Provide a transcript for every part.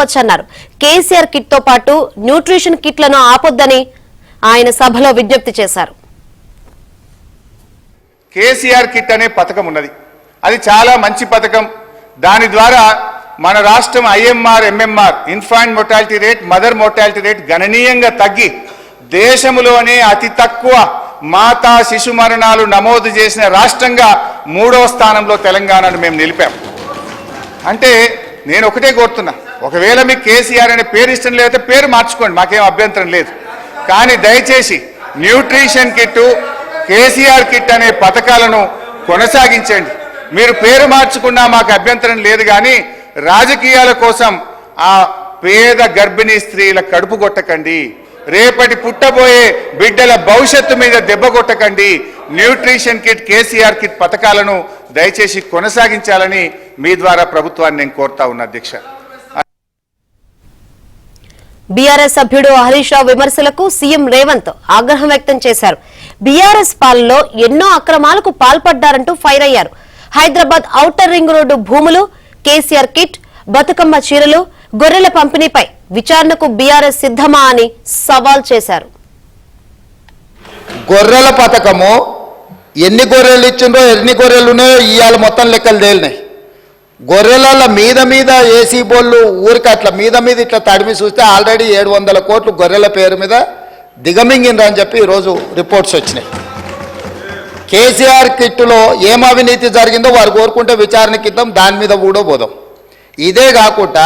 ఆపుకోవచ్చన్నారు. KCR kit తో పాటు nutrition కిట్లను ఆపొద్దని ఆయన సభలో విజ్ఞప్తి చేశారు. కేసీఆర్ కిట్ అనే పథకం ఉన్నది. అది చాలా మంచి పథకం. దాని ద్వారా మన రాష్ట్రం IMR MMR infant mortality rate, mother mortality rate గణనీయంగా తగ్గి దేశంలోనే అతి తక్కువ మాతా శిశు మరణాలు నమోదు చేసిన రాష్ట్రంగా 3వ స్థానంలో తెలంగాణను మేము నిలిపాం. అంటే నేను ఒకటే కోరుతున్నా, ఒకవేళ మీకు కేసీఆర్ అనే పేరు ఇష్టం లేకపోతే పేరు మార్చుకోండి, మాకేం అభ్యంతరం లేదు. కానీ దయచేసి న్యూట్రిషన్ కిట్, కేసీఆర్ కిట్ అనే పథకాలను కొనసాగించండి. మీరు పేరు మార్చుకున్నా మాకు అభ్యంతరం లేదు. కానీ రాజకీయాల కోసం ఆ పేద గర్భిణీ స్త్రీల కడుపు కొట్టకండి, రేపటి పుట్టబోయే బిడ్డల భవిష్యత్తు మీద దెబ్బ కొట్టకండి. న్యూట్రిషన్ కిట్, కేసీఆర్ కిట్ పథకాలను దయచేసి కొనసాగించాలని మీ ద్వారా ప్రభుత్వాన్ని నేను కోరుతా ఉన్నా. అధ్యక్ష, బీఆర్ఎస్ సభ్యుడు హరీష్ రావు విమర్శలకు సీఎం రేవంత్ ఆగ్రహం వ్యక్తం చేశారు. బీఆర్ఎస్ పాలనలో ఎన్నో అక్రమాలకు పాల్పడ్డారంటూ ఫైర్ అయ్యారు. హైదరాబాద్ ఔటర్ రింగ్ రోడ్డు భూములు, కేసీఆర్ కిట్, బతుకమ్మ చీరలు, గొర్రెల పంపిణీపై విచారణకు బీఆర్ఎస్ సిద్ధమా అని సవాల్ చేశారు. గొర్రెల పథకము ఎన్ని గొర్రెలు ఇచ్చిండ్రో, ఎన్ని గొర్రెలు ఉన్నాయో ఇవాళ మొత్తం లెక్కలు తేలినాయి. గొర్రెల మీద ఏసీ బోళ్ళు ఊరికి అట్లా మీద ఇట్లా తడిమి చూస్తే ఆల్రెడీ 700 కోట్లు గొర్రెల పేరు మీద దిగమింగిండ్రు అని చెప్పి ఈరోజు రిపోర్ట్స్ వచ్చినాయి. కేసీఆర్ కిట్టులో ఏం అవినీతి జరిగిందో వారు కోరుకుంటే విచారణకి ఇద్దాం, దాని మీద కూడా పోదాం. ఇదే కాకుండా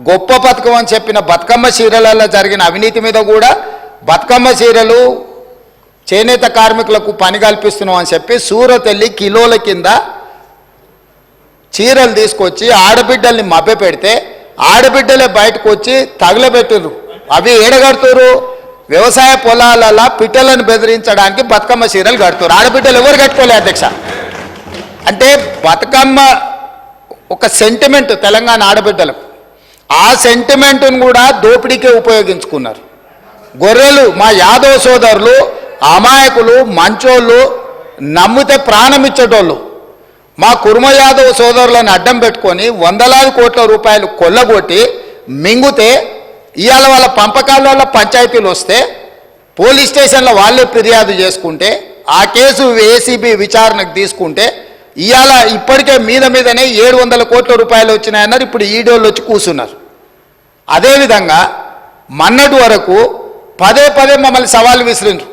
గొప్ప పథకం అని చెప్పిన బతుకమ్మ చీరలలో జరిగిన అవినీతి మీద కూడా బతుకమ్మ చీరలు చేనేత కార్మికులకు పని కల్పిస్తున్నాం అని చెప్పి సూరత్ వెళ్ళి కిలోల కింద చీరలు తీసుకొచ్చి ఆడబిడ్డల్ని మభ్య పెడితే ఆడబిడ్డలే బయటకు వచ్చి తగలబెట్టిర్రు. అవి ఏడగడుతురు, వ్యవసాయ పొలాలలో పిట్టలను బెదిరించడానికి బతుకమ్మ చీరలు కడుతురు. ఆడబిడ్డలు ఎవరు కట్టుకోలే అధ్యక్ష. అంటే బతుకమ్మ ఒక సెంటిమెంట్ తెలంగాణ ఆడబిడ్డలకు, ఆ సెంటిమెంట్ను కూడా దోపిడీకే ఉపయోగించుకున్నారు. గొర్రెలు మా యాదవ్ సోదరులు అమాయకులు, మంచోళ్ళు, నమ్మితే ప్రాణం ఇచ్చేటోళ్ళు. మా కుర్మ యాదవ్ సోదరులను అడ్డం పెట్టుకొని వందలాది కోట్ల రూపాయలు కొల్లగొట్టి మింగితే ఇవాళ వాళ్ళ పంపకాల పంచాయతీలు వస్తే పోలీస్ స్టేషన్లో వాళ్ళే ఫిర్యాదు చేసుకుంటే ఆ కేసు ఏసీబీ విచారణకు తీసుకుంటే ఇవాళ ఇప్పటికే మీదనే 700 కోట్ల రూపాయలు వచ్చినాయన్నారు. ఇప్పుడు ఈడోళ్ళు వచ్చి కూర్చున్నారు. అదేవిధంగా మొన్నటి వరకు పదే మమ్మల్ని సవాల్ విసిరిండ్రు.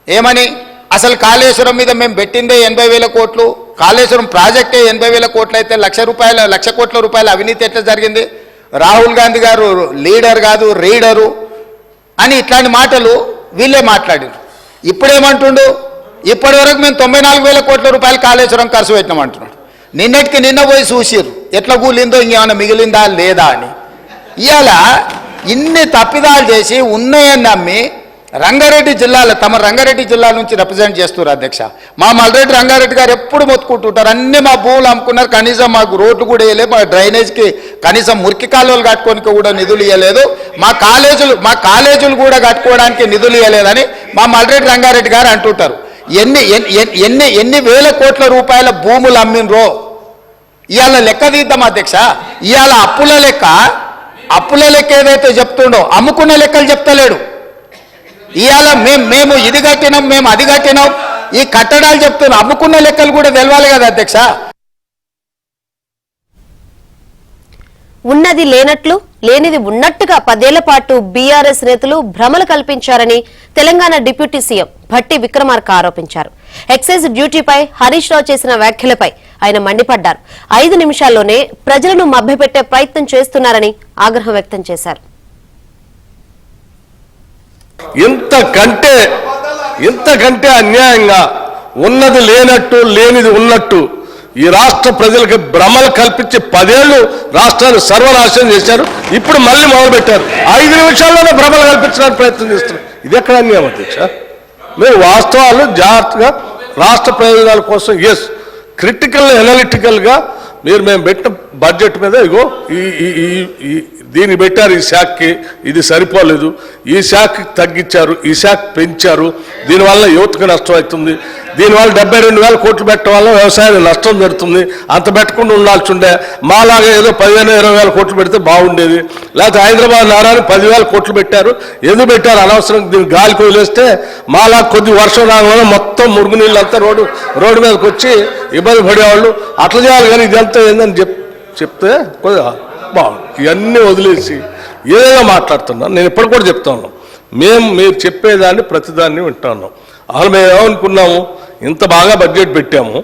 ఏమని? అసలు కాళేశ్వరం మీద మేము పెట్టిందే 80,000 కోట్లు, కాళేశ్వరం ప్రాజెక్టే 80,000 కోట్లు అయితే 1,00,000 కోట్ల రూపాయల అవినీతి ఎట్లా జరిగింది? రాహుల్ గాంధీ గారు లీడర్ కాదు రీడరు అని ఇట్లాంటి మాటలు వీళ్ళే మాట్లాడారు. ఇప్పుడేమంటుండు? ఇప్పటి వరకు మేము 94,000 కోట్ల రూపాయలు కాళేశ్వరం ఖర్చు పెట్టినామంటున్నాడు. నిన్నటికి నిన్న పోయి చూసిర్రు ఎట్లా కూలిందో, ఇంకేమైనా మిగిలిందా లేదా అని. ఇవాళ ఇన్ని తప్పిదాలు చేసి ఉన్నాయని నమ్మి రంగారెడ్డి జిల్లాలో తమ రంగారెడ్డి జిల్లా నుంచి రిప్రజెంట్ చేస్తున్నారు అధ్యక్ష. మా మల్రెడ్డి రంగారెడ్డి గారు ఎప్పుడు మొత్తుకుంటుంటారు, అన్ని మా భూములు అమ్ముకున్నారు, కనీసం మాకు రోడ్లు కూడా వేయలేదు, మా డ్రైనేజ్కి కనీసం మురికి కాలువలు కట్టుకోనికి కూడా నిధులు ఇవ్వలేదు, మా కాలేజీలు కూడా కట్టుకోవడానికి నిధులు ఇవ్వలేదని మా మల్రెడ్డి రంగారెడ్డి గారు అంటుంటారు. ఎన్ని వేల కోట్ల రూపాయల భూములు అమ్మినరో ఇవాళ లెక్క తీద్దాం అధ్యక్ష. ఇవాళ అప్పుల లెక్క ఏదైతే చెప్తుండో అమ్ముకున్న లెక్కలు చెప్తలేడు. ఇవాళ మేము ఇది కట్టినాం, మేము అది కట్టినాం, ఈ కట్టడాలు చెప్తున్నాం, అమ్ముకున్న లెక్కలు కూడా తెలవాలి కదా అధ్యక్ష. ఉన్నది లేనట్లు, లేనిది ఉన్నట్టుగా 10 ఏళ్ల పాటు బీఆర్ఎస్ నేతలు భ్రమలు కల్పించారని తెలంగాణ డిప్యూటీ సీఎం భట్టి విక్రమార్క ఆరోపించారు. ఎక్సైజ్ డ్యూటీపై హరీష్ రావు చేసిన వ్యాఖ్యలపై ఆయన మండిపడ్డారు. 5 నిమిషాల్లోనే ప్రజలను మభ్యపెట్టే ప్రయత్నం చేస్తున్నారని ఆగ్రహం వ్యక్తం చేశారు. ఇంతకంటే అన్యాయంగా ఉన్నది లేనట్టు, లేనిది ఉన్నట్టు ఈ రాష్ట్ర ప్రజలకు భ్రమలు కల్పించి 10 ఏళ్లు రాష్ట్రాన్ని సర్వనాశనం చేశారు. ఇప్పుడు మళ్ళీ మొదలుపెట్టారు. 5 నిమిషాల్లోనే భ్రమలు కల్పించడానికి ప్రయత్నం చేస్తున్నారు. ఇది ఎక్కడ అన్యాయం అధ్యక్ష? మీరు వాస్తవాలు జాగ్రత్తగా రాష్ట్ర ప్రయోజనాల కోసం క్రిటికల్ ఎనాలిటికల్గా మేము పెట్టిన బడ్జెట్ మీద ఇగో దీన్ని పెట్టారు ఈ శాఖకి, ఇది సరిపోలేదు, ఈ శాఖకి తగ్గించారు, ఈ శాఖ పెంచారు, దీనివల్ల యువతకు నష్టం అవుతుంది, దీనివల్ల 72,000 కోట్లు పెట్టడం వల్ల వ్యవసాయానికి నష్టం జరుగుతుంది, అంత పెట్టకుండా ఉండాల్సి ఉండే, మాలాగా ఏదో 15,000-20,000 కోట్లు పెడితే బాగుండేది, లేకపోతే హైదరాబాద్ నగరాన్ని 10,000 కోట్లు పెట్టారు, ఎందుకు పెట్టారు అనవసరం, దీన్ని గాలికి వదిలేస్తే మాలా కొద్ది వర్షం రాగానే మొత్తం మురుగునీళ్ళంతా రోడ్డు మీదకి వచ్చి ఇబ్బంది పడేవాళ్ళు, అట్లా చేయాలి. కానీ ఇదంతా ఏందని చెప్తే కొద్దిగా బాగుంది. ఇవన్నీ వదిలేసి ఏదైనా మాట్లాడుతున్నాను. నేను ఇప్పుడు కూడా చెప్తాను, మీరు చెప్పేదాన్ని ప్రతిదాన్ని వింటున్నాం. అసలు మేము ఏమనుకున్నాము, ఇంత బాగా బడ్జెట్ పెట్టాము,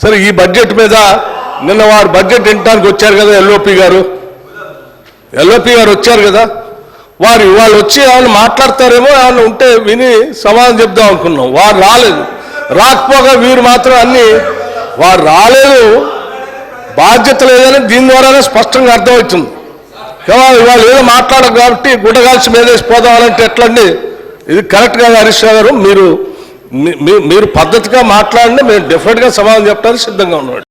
సరే ఈ బడ్జెట్ మీద నిన్న వారు బడ్జెట్ వినడానికి వచ్చారు కదా, ఎల్ఓపి గారు వచ్చారు కదా, వాళ్ళు వచ్చి ఏమైనా మాట్లాడతారేమో, ఏమైనా ఉంటే విని సమాధానం చెప్దాం అనుకున్నాం. వారు రాలేదు. రాకపోగా వీరు మాత్రం అన్ని వారు రాలేదు, బాధ్యత లేదని దీని ద్వారానే స్పష్టంగా అర్థమవుతుంది. ఇవాళ ఏదో మాట్లాడరు కాబట్టి గుడ్డగాల్చి మీదేసి పోదామంటే ఎట్లండి, ఇది కరెక్ట్ కాదు. హరీష్ రావు గారు, మీరు పద్ధతిగా మాట్లాడండి, మేము డెఫినెట్గా సమాధానం చెప్పడానికి సిద్ధంగా ఉన్నాడు.